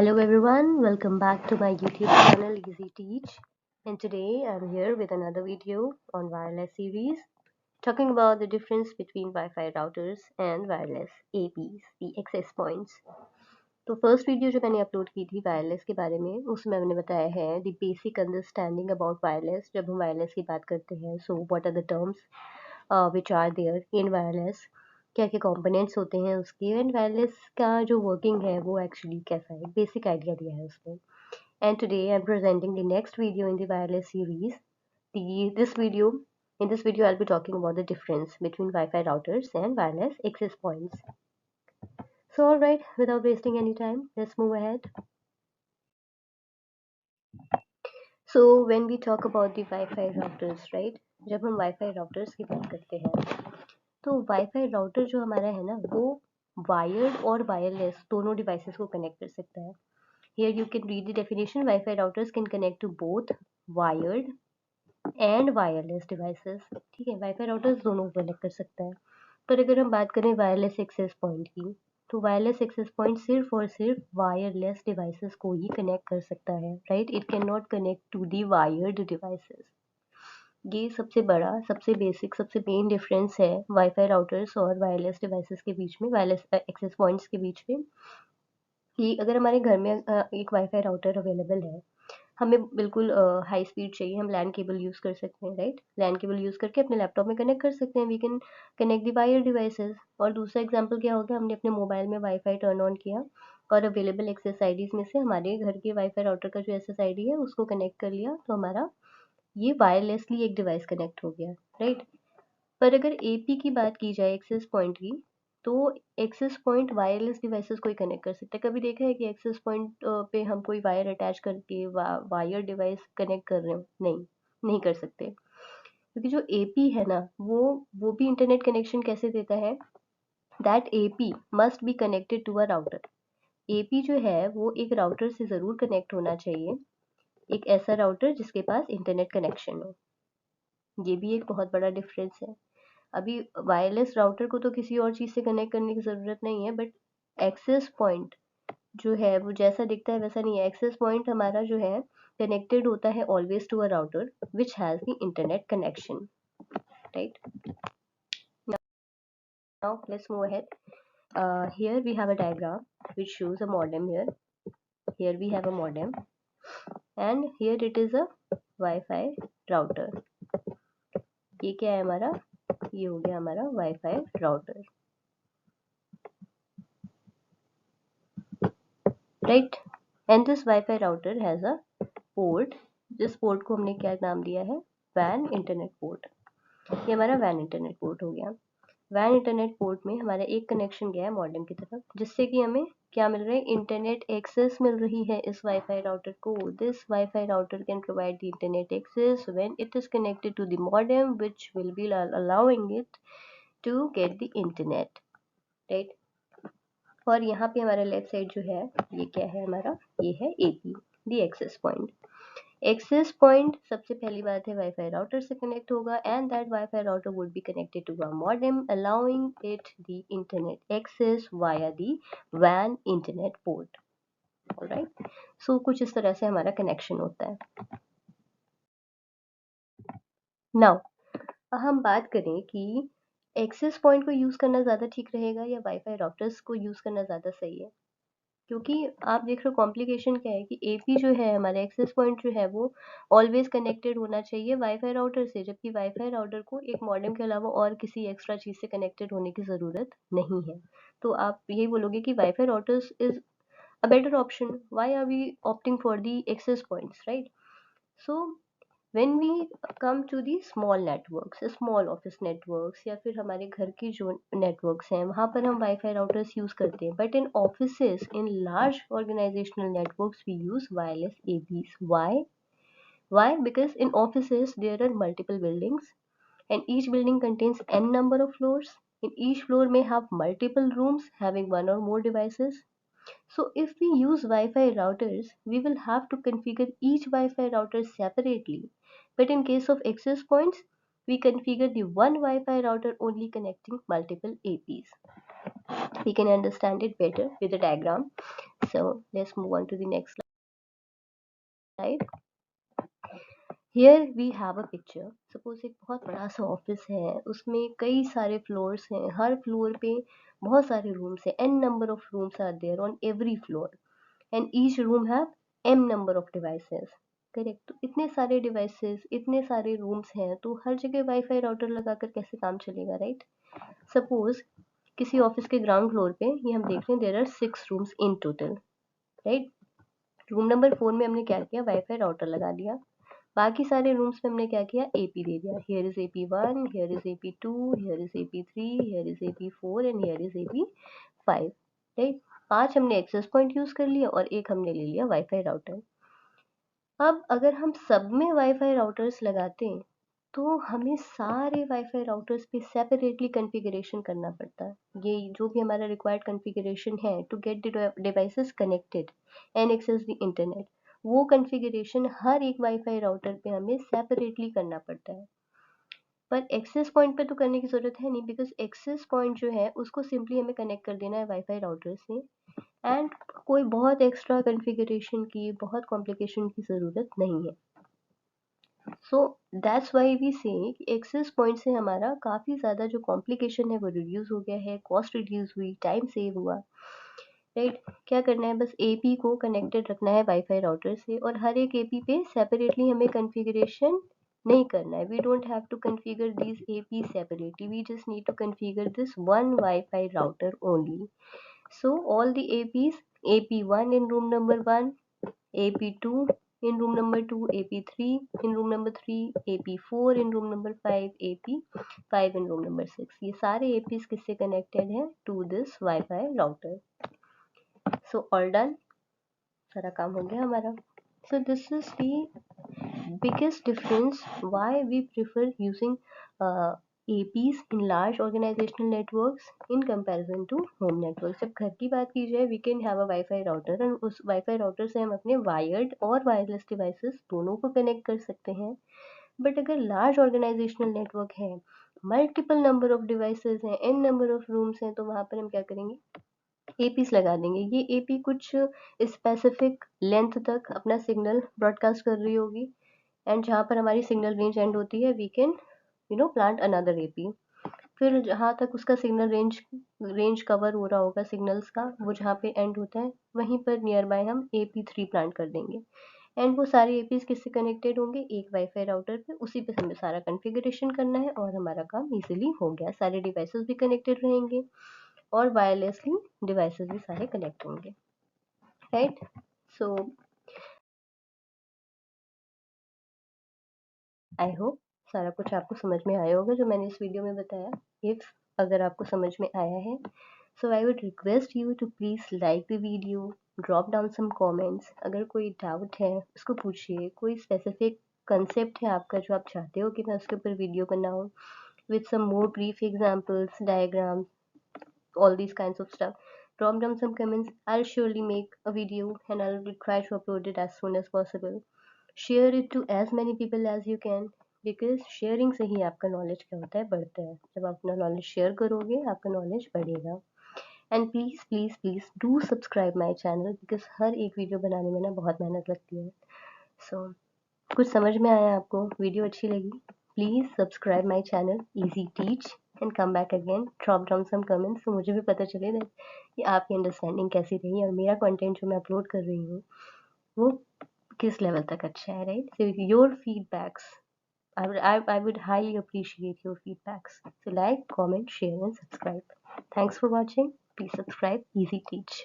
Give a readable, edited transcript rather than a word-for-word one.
Hello everyone, welcome back to my YouTube channel Easy Teach, and today I'm here with another video on wireless series talking about the difference between Wi-Fi routers and wireless APs, the access points. तो first video जो मैंने upload की थी wireless के बारे में उसमें मैंने बताया है the basic understanding about wireless. जब हम वायरलेस की बात करते हैं so what are the terms which are there in wireless, क्या क्या कंपोनेंट्स होते हैं उसके, एंड वायरलेस का जो वर्किंग है वो एक्चुअली कैसा है, बेसिक आइडिया दिया है उसमें। And today I am presenting the next video in the wireless series. this video in this video I'll be talking about the difference between Wi-Fi routers and wireless access points. So all right, without wasting any time, let's move ahead. So when we talk about the Wi-Fi routers, right? जब हम Wi-Fi routers की बात करते हैं तो wifi router जो हमारा है ना वो वायर्ड और वायरलेस दोनों डिवाइसेस को कनेक्ट कर सकता है। Here you can read the definition, wifi routers can connect to both wired and wireless devices. ठीक है, वाईफाई राउटर्स दोनों को कनेक्ट कर सकता है। पर अगर हम बात करें वायरलेस एक्सेस पॉइंट की, तो वायरलेस एक्सेस पॉइंट सिर्फ और सिर्फ वायरलेस डिवाइसेस को ही कनेक्ट कर सकता है, right? It can not connect to the wired devices. ये सबसे बड़ा, सबसे बेसिक, सबसे मेन डिफरेंस है वाईफाई राउटर्स और वायरलेस डिवाइसेस के बीच में, वायरलेस एक्सेस पॉइंट्स के बीच में। कि अगर हमारे घर में एक वाईफाई राउटर अवेलेबल है, हमें बिल्कुल हाई स्पीड चाहिए, हम लैन केबल यूज़ कर सकते हैं, राइट? लैन केबल यूज़ करके अपने लैपटॉप में कनेक्ट कर सकते हैं, we can connect the wire devices. और दूसरा एग्जांपल क्या हो गया, हमने अपने मोबाइल में वाईफाई टर्न ऑन किया और अवेलेबल एक्सेस आईडीज़ में से हमारे घर के वाईफाई राउटर का जो एसएस आईडी है उसको कनेक्ट कर लिया, तो हमारा ये वायरलेसली एक डिवाइस कनेक्ट हो गया, राइट? पर अगर एपी की बात की जाए एक्सेस पॉइंट की, तो एक्सेस पॉइंट वायरलेस डिवाइसेस को ही कनेक्ट कर सकता है। कभी देखा है कि एक्सेस पॉइंट पे हम कोई वायर अटैच करके वायर डिवाइस कनेक्ट कर रहे हो? नहीं, नहीं कर सकते। क्योंकि जो एपी है ना वो भी इंटरनेट कनेक्शन कैसे देता है, that AP must be connected to a router. AP जो है वो एक राउटर से ज़रूर कनेक्ट होना चाहिए, एक ऐसा राउटर जिसके पास इंटरनेट कनेक्शन हो। ये भी एक बहुत बड़ा डिफरेंस है। अभी वायरलेस राउटर को तो किसी और चीज़ से कनेक्ट करने की ज़रूरत नहीं है, बट एक्सेस पॉइंट जो है वो जैसा दिखता है वैसा नहीं है। एक्सेस पॉइंट हमारा जो है कनेक्टेड होता है always to a router which has the internet connection, right? Now let's move ahead. Here we have a diagram which shows a modem here. Here we have a modem and here it is a Wi-Fi router. ये क्या है हमारा? ये हो गया हमारा Wi-Fi router, right? And this Wi-Fi router has a port. जिस port को हमने क्या नाम दिया है? वैन इंटरनेट पोर्ट। ये हमारा वैन इंटरनेट पोर्ट हो गया। वैन इंटरनेट पोर्ट में हमारा एक कनेक्शन गया है मॉडेम की तरफ, जिससे कि हमें क्या मिल रहा है? इंटरनेट एक्सेस मिल रही है इस वाईफाई राउटर को। This wifi router can provide the internet access when it is connected to the modem which will be allowing it to get the internet, right? और यहाँ पे हमारा लेफ्ट साइड जो है ये क्या है हमारा? ये है AP, the access point. Access point सबसे पहली बात है वाईफाई राउटर से कनेक्ट होगा and that wifi router would be connected to a modem allowing it the internet access via the वैन इंटरनेट पोर्ट। ऑलराइट, सो कुछ इस तरह से हमारा कनेक्शन होता है। नाउ हम बात करें कि एक्सेस पॉइंट को यूज़ करना ज़्यादा ठीक रहेगा या वाईफाई राउटर्स को यूज़ करना ज़्यादा सही है। क्योंकि आप देख रहे हो कॉम्प्लिकेशन क्या है कि एपी जो है हमारा एक्सेस पॉइंट जो है वो ऑलवेज कनेक्टेड होना चाहिए वाईफाई राउटर से, जबकि वाईफाई राउटर को एक मॉडेम के अलावा और किसी एक्स्ट्रा चीज़ से कनेक्टेड होने की ज़रूरत नहीं है। तो आप यही बोलोगे कि wifi routers is a better option, why are we opting for the access points, right? So when we come to the small networks, small office networks या फिर हमारे घर की जो networks हैं वहाँ पर हम वाईफाई routers use करते हैं, but in offices, in large organizational networks we use wireless APs. Why? Because in offices there are multiple buildings and each building contains n number of floors. In each floor may have multiple rooms having one or more devices. So if we use Wi-Fi routers, we will have to configure each Wi-Fi router separately. But in case of access points, we configure the one Wi-Fi router only connecting multiple APs. We can understand it better with the diagram. So let's move on to the next slide. Here we have a picture. Suppose एक बहुत बड़ा सा office है, उसमें कई सारे floors हैं, हर floor पे बहुत सारे रूम्स हैं, n number of rooms are there on every floor and each room have m number of devices. Correct? तो इतने सारे डिवाइसेस, इतने सारे रूम्स हैं, तो हर जगह वाईफाई राउटर लगाकर कैसे काम चलेगा, राइट? सपोज किसी ऑफिस के ग्राउंड फ्लोर पे ये हम देख रहे हैं, there are 6 rooms in total, right? Room number 4 में हमने क्या किया, वाईफाई राउटर लगा दिया। बाकी सारे रूम्स में हमने क्या किया, एपी दे दिया। Here is AP 1, here is AP 2, here is AP 3, here is AP 4 and here is AP 5, right? 5 हमने एक्सेस पॉइंट यूज कर लिया और एक हमने ले लिया वाईफाई राउटर। अब अगर हम सब में वाईफाई राउटर्स लगाते हैं तो हमें सारे वाईफाई राउटर्स पे सेपरेटली कॉन्फ़िगरेशन करना पड़ता है। ये जो भी हमारा रिक्वायर्ड कॉन्फ़िगरेशन है to get the devices connected and access the internet, वो कॉन्फ़िगरेशन हर एक वाईफाई राउटर पे हमें सेपरेटली करना पड़ता है। पर एक्सेस पॉइंट पे तो करने की ज़रूरत है नहीं, बिकॉज़ एक्सेस पॉइंट जो है उसको सिंपली हमें कनेक्ट कर देना है वाईफाई राउटर से एंड कोई बहुत एक्स्ट्रा कॉन्फ़िगरेशन की, बहुत कॉम्प्लिकेशन की ज़रूरत नहीं है। सो दैट्स वाई वी से कि एक्सेस पॉइंट से हमारा काफ़ी ज़्यादा जो कॉम्प्लिकेशन है वो रिड्यूस हो गया है, कॉस्ट रिड्यूस हुई, टाइम सेव हुआ, राइट? क्या करना है, बस एपी को कनेक्टेड रखना है वाईफाई राउटर से और हर एक एपी पे सेपरेटली हमें कॉन्फ़िगरेशन नहीं करना है। We don't have to configure this AP separately, we just need to configure this one wifi router only. So all the APs, AP1 in room number 1, AP2 in room number 2, AP3 in room number 3, AP4 in room number 5, AP5 in room number 6. ये सारे APs किससे connected हैं? To this Wi-Fi router. So all done. सारा काम हो गया हमारा. So this is the biggest difference why we prefer using APs in large organizational networks in comparison to home networks. जब घर की बात की जाए, we can have a Wi-Fi router and उस Wi-Fi router से हम अपने wired और wireless devices दोनों को connect कर सकते हैं. बट अगर large organizational network है, multiple number of devices हैं, n number of rooms हैं, तो वहाँ पर हम क्या करेंगे, एपीस लगा देंगे। ये एपी कुछ स्पेसिफिक लेंथ तक अपना सिग्नल ब्रॉडकास्ट कर रही होगी एंड जहाँ पर हमारी सिग्नल रेंज एंड होती है we can plant another AP. फिर जहाँ तक उसका सिग्नल रेंज कवर हो रहा होगा सिग्नल्स का, वो जहाँ पे एंड होता है वहीं पर नियर बाय हम AP3 प्लांट कर देंगे एंड वो सारे एपीज किससे कनेक्टेड होंगे, एक वाईफाई राउटर पे। उसी पे हमें सारा कॉन्फ़िगरेशन करना है और हमारा काम इजीली हो गया। सारे डिवाइसेस भी कनेक्टेड रहेंगे और वायरलेसली डिवाइसेस भी सारे कनेक्ट होंगे, राइट? सो आई होप सारा कुछ आपको समझ में आया होगा जो मैंने इस वीडियो में बताया। इफ अगर आपको समझ में आया है, so I would request you to please like the video, drop down some comments. अगर कोई डाउट है उसको पूछिए, कोई स्पेसिफिक कंसेप्ट है आपका जो आप चाहते हो कि मैं उसके ऊपर वीडियो बनाऊँ with some more brief examples, diagrams, all these kinds of stuff, drop down some comments. I'll surely make a video and I'll try to upload it as soon as possible. Share it to as many people as you can, because sharing से ही आपका knowledge क्या होता है, बढ़ता है। जब आप अपना नॉलेज शेयर करोगे आपका नॉलेज बढ़ेगा। And please please please do subscribe my channel, because हर एक वीडियो बनाने में ना बहुत मेहनत लगती है। सो कुछ समझ में आया आपको, वीडियो अच्छी लगी, please subscribe my channel easy teach and come back again, drop down some comments, तो मुझे भी पता चले दैट कि आपकी अंडरस्टैंडिंग कैसी रही और मेरा कंटेंट जो मैं अपलोड कर रही हूँ वो किस लेवल तक अच्छा है, right? So your feedbacks, I would highly appreciate your feedbacks. So like, comment, share and subscribe. Thanks for watching. Please subscribe. Easy Teach.